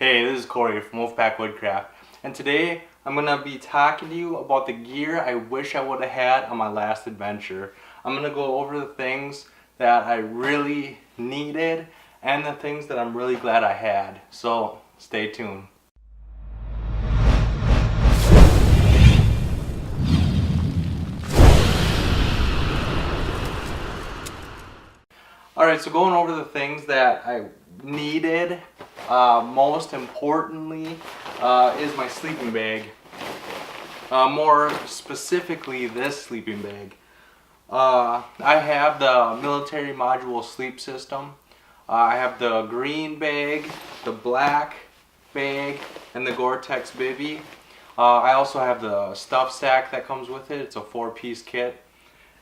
Hey, this is Corey from Woodcraft, and today I'm going to be talking to you about the gear I wish I would have had on my last adventure. I'm going to go over the things that I really needed and the things that I'm really glad I had. So stay tuned. Alright, so going over the things that I needed, most importantly is my sleeping bag. More specifically, this sleeping bag. I have the military module sleep system. I have the green bag, the black bag, and the Gore-Tex bivy. I also have the stuff sack that comes with it. It's a 4-piece kit.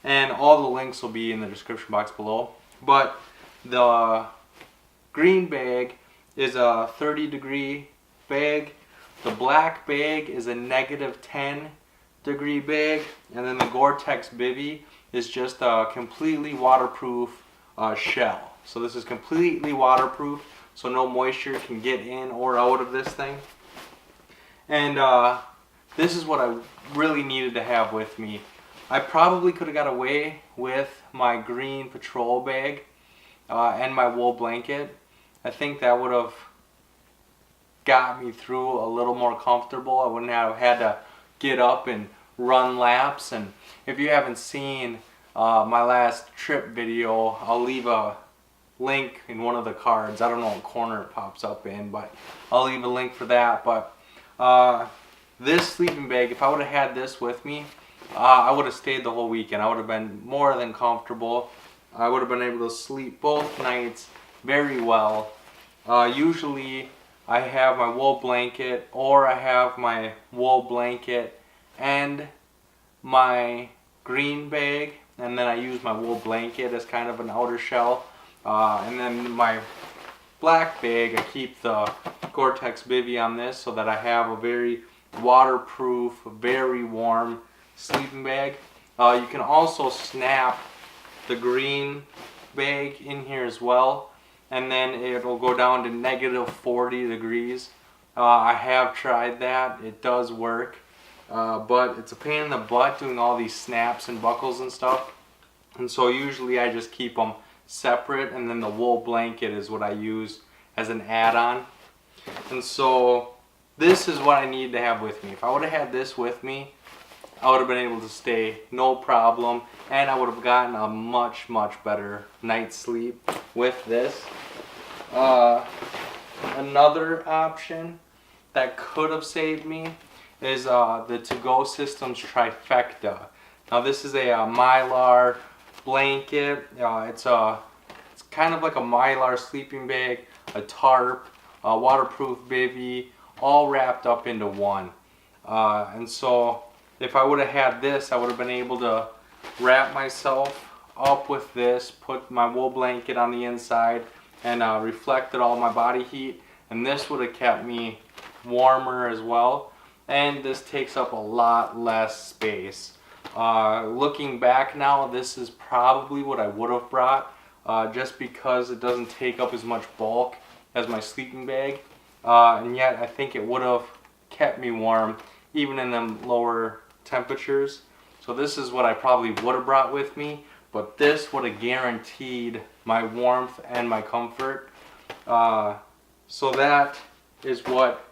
And all the links will be in the description box below. But the green bag is a 30-degree bag. The black bag is a -10-degree bag. And then the Gore-Tex bivy is just a completely waterproof shell. So this is completely waterproof, so no moisture can get in or out of this thing. And this is what I really needed to have with me. I probably could have got away with my green patrol bag and my wool blanket. I think that would have got me through a little more comfortable. I wouldn't have had to get up and run laps. And if you haven't seen my last trip video, I'll leave a link in one of the cards. I don't know what corner it pops up in, but I'll leave a link for that. But this sleeping bag, if I would have had this with me, I would have stayed the whole weekend. I would have been more than comfortable. I would have been able to sleep both nights very well. Usually I have my wool blanket, or I have my wool blanket and my green bag, and then I use my wool blanket as kind of an outer shell. And then my black bag, I keep the Gore-Tex bivy on this so that I have a very waterproof, very warm sleeping bag. You can also snap the green bag in here as well, and then it'll go down to -40 degrees. I have tried that. It does work, but it's a pain in the butt doing all these snaps and buckles and stuff. And so usually I just keep them separate, and then the wool blanket is what I use as an add-on. And so this is what I need to have with me. If I would have had this with me, I would have been able to stay no problem, and I would have gotten a much better night's sleep with this. Another option that could have saved me is the To-Go Systems Trifecta. Now this is a Mylar blanket. It's kind of like a Mylar sleeping bag, a tarp, a waterproof bivy, all wrapped up into one. And so if I would have had this, I would have been able to wrap myself up with this, put my wool blanket on the inside, and reflected all my body heat. And this would have kept me warmer as well. And this takes up a lot less space. Looking back now, this is probably what I would have brought, just because it doesn't take up as much bulk as my sleeping bag. And yet I think it would have kept me warm even in them lower temperatures. So this is what I probably would have brought with me, but this would have guaranteed my warmth and my comfort. So that is what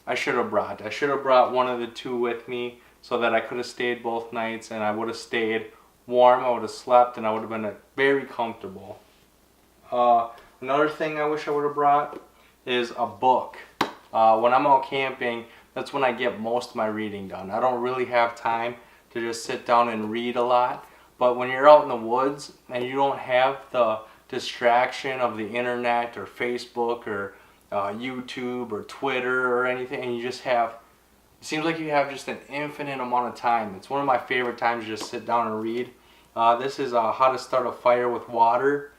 I should have brought. I should have brought one of the two with me so that I could have stayed both nights, and I would have stayed warm, I would have slept, and I would have been very comfortable. Another thing I wish I would have brought is a book. When I'm out camping, that's when I get most of my reading done. I don't really have time to just sit down and read a lot. But when you're out in the woods and you don't have the distraction of the internet or Facebook or YouTube or Twitter or anything, and you just have, it seems like you have just an infinite amount of time. It's one of my favorite times to just sit down and read. This is How to Start a Fire with Water.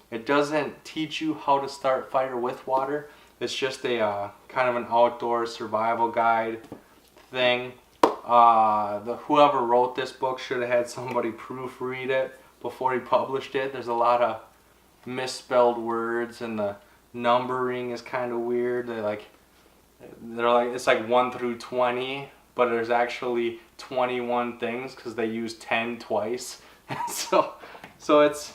It doesn't teach you how to start fire with water. It's just a kind of an outdoor survival guide thing. Whoever wrote this book should have had somebody proofread it before he published it. There's a lot of misspelled words, and the numbering is kind of weird. They like they're like, it's like 1 through 20, but there's actually 21 things because they use 10 twice. so it's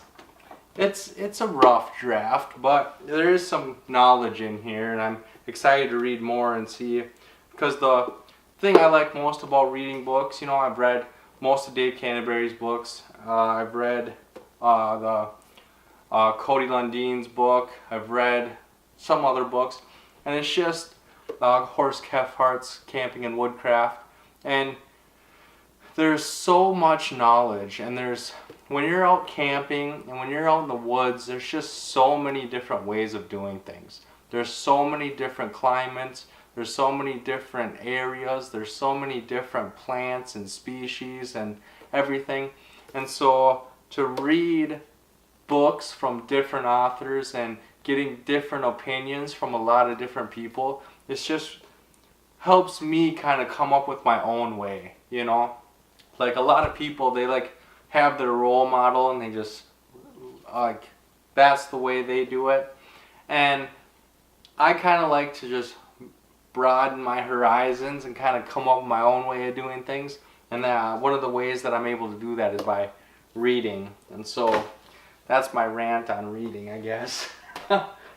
a rough draft, but there is some knowledge in here, and I'm excited to read more and see, because the thing I like most about reading books, you know, I've read most of Dave Canterbury's books. I've read the Cody Lundine's book. I've read some other books, and it's just Horst Kefhart's Camping and Woodcraft, and there's so much knowledge, and when you're out camping and when you're out in the woods, there's just so many different ways of doing things. There's so many different climates, there's so many different areas, there's so many different plants and species and everything. And so to read books from different authors and getting different opinions from a lot of different people, it just helps me kind of come up with my own way, you know? Like, a lot of people, they like have their role model and they just like, that's the way they do it. And I kind of like to just broaden my horizons and kind of come up with my own way of doing things. And one of the ways that I'm able to do that is by reading. And so that's my rant on reading, I guess.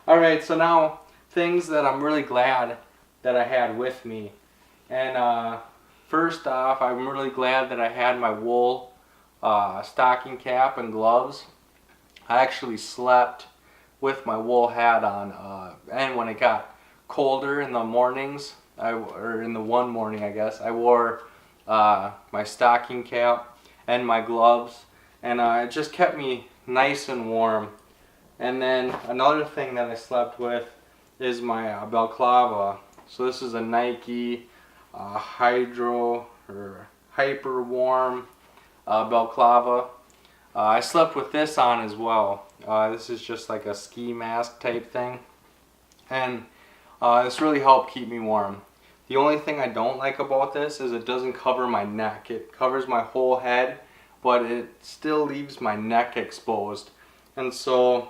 Alright, so now things that I'm really glad that I had with me. And first off, I'm really glad that I had my wool stocking cap and gloves. I actually slept with my wool hat on, and when it got colder in the mornings, or in the one morning I guess, I wore my stocking cap and my gloves, and it just kept me nice and warm. And then another thing that I slept with is my balaclava. So this is a Nike Hydro or Hyper Warm balaclava. I slept with this on as well. This is just like a ski mask type thing, and this really helped keep me warm. The only thing I don't like about this is it doesn't cover my neck. It covers my whole head, but it still leaves my neck exposed. And so,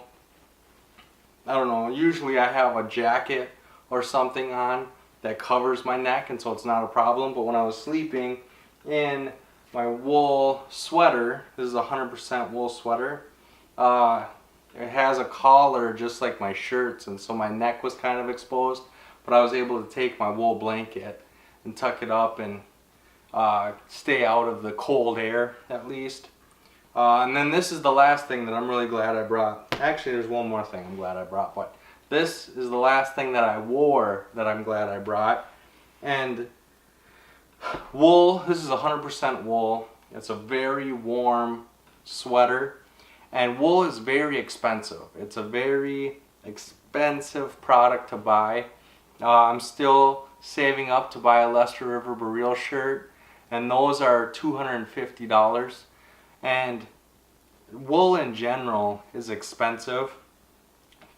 I don't know, usually I have a jacket or something on that covers my neck, and so it's not a problem. But when I was sleeping in my wool sweater, this is a 100% wool sweater, it has a collar just like my shirts, and so my neck was kind of exposed, but I was able to take my wool blanket and tuck it up and stay out of the cold air at least. And then this is the last thing that I'm really glad I brought. Actually, there's one more thing I'm glad I brought, but this is the last thing that I wore that I'm glad I brought. And wool, this is 100% wool. It's a very warm sweater, and wool is very expensive. It's a very expensive product to buy. I'm still saving up to buy a Lester River Burrell shirt, and those are $250. And wool in general is expensive,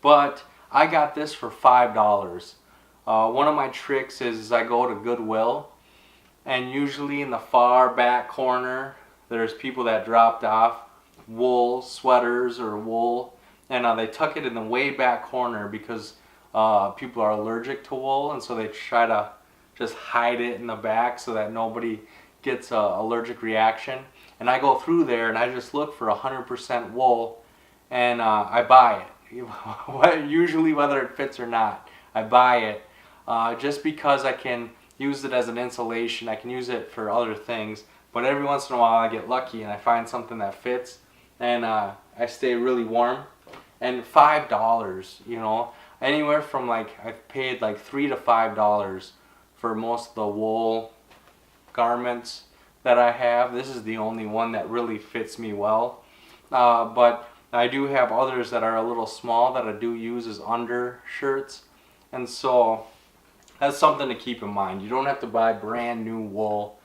but I got this for $5. One of my tricks is I go to Goodwill, and usually in the far back corner there's people that dropped off wool sweaters or wool, and they tuck it in the way back corner because people are allergic to wool, and so they try to just hide it in the back so that nobody gets an allergic reaction. And I go through there and I just look for 100% wool, and I buy it. Usually whether it fits or not, I buy it just because I can use it as an insulation. I can use it for other things, but every once in a while I get lucky and I find something that fits, and I stay really warm. And $5, you know, anywhere from like, I've paid like $3 to $5 for most of the wool garments that I have. This is the only one that really fits me well, but I do have others that are a little small that I do use as undershirts, and so that's something to keep in mind. You don't have to buy brand new wool.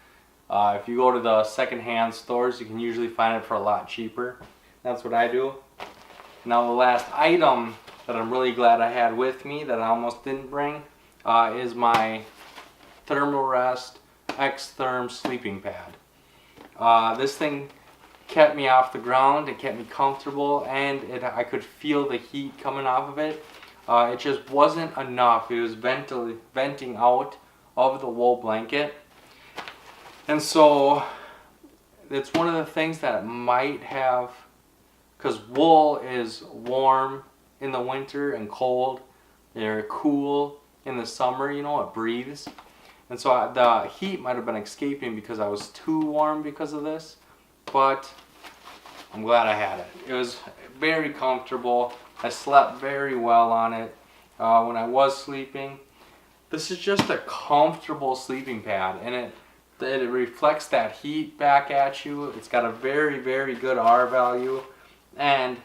If you go to the secondhand stores, you can usually find it for a lot cheaper. That's what I do. Now the last item that I'm really glad I had with me that I almost didn't bring is my Thermarest X-Therm sleeping pad. This thing kept me off the ground, it kept me comfortable, and I could feel the heat coming off of it. It just wasn't enough. It was venting out of the wool blanket. And so it's one of the things that might have, because wool is warm in the winter and cold. They're cool in the summer, you know, it breathes. And so the heat might have been escaping because I was too warm because of this. But I'm glad I had it. It was very comfortable. I slept very well on it when I was sleeping. This is just a comfortable sleeping pad, and it reflects that heat back at you. It's got a very, very good R value, and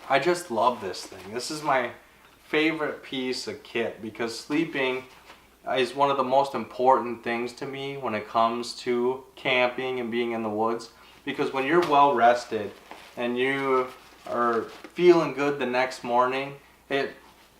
I just love this thing. This is my favorite piece of kit because sleeping is one of the most important things to me when it comes to camping and being in the woods. Because when you're well rested and you are feeling good the next morning, it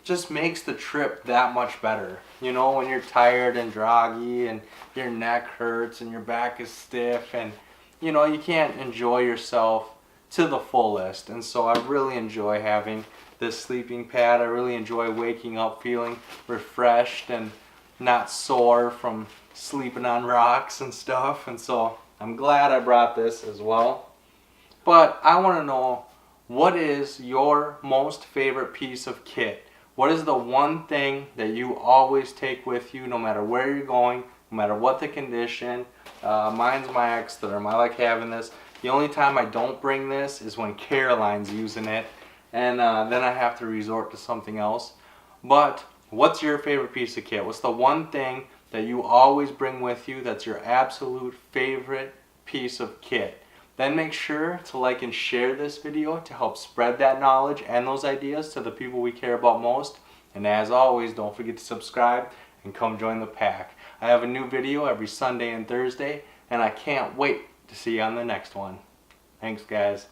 just makes the trip that much better. You know, when you're tired and groggy and your neck hurts and your back is stiff and you know, you can't enjoy yourself to the fullest. And so I really enjoy having this sleeping pad. I really enjoy waking up feeling refreshed and not sore from sleeping on rocks and stuff. And so I'm glad I brought this as well. But I want to know, what is your most favorite piece of kit? What is the one thing that you always take with you no matter where you're going, no matter what the condition? Mine's my Xtherm. I like having this. The only time I don't bring this is when Caroline's using it, and then I have to resort to something else. But what's your favorite piece of kit? What's the one thing that you always bring with you that's your absolute favorite piece of kit? Then make sure to like and share this video to help spread that knowledge and those ideas to the people we care about most. And as always, don't forget to subscribe and come join the pack. I have a new video every Sunday and Thursday, and I can't wait to see you on the next one. Thanks, guys.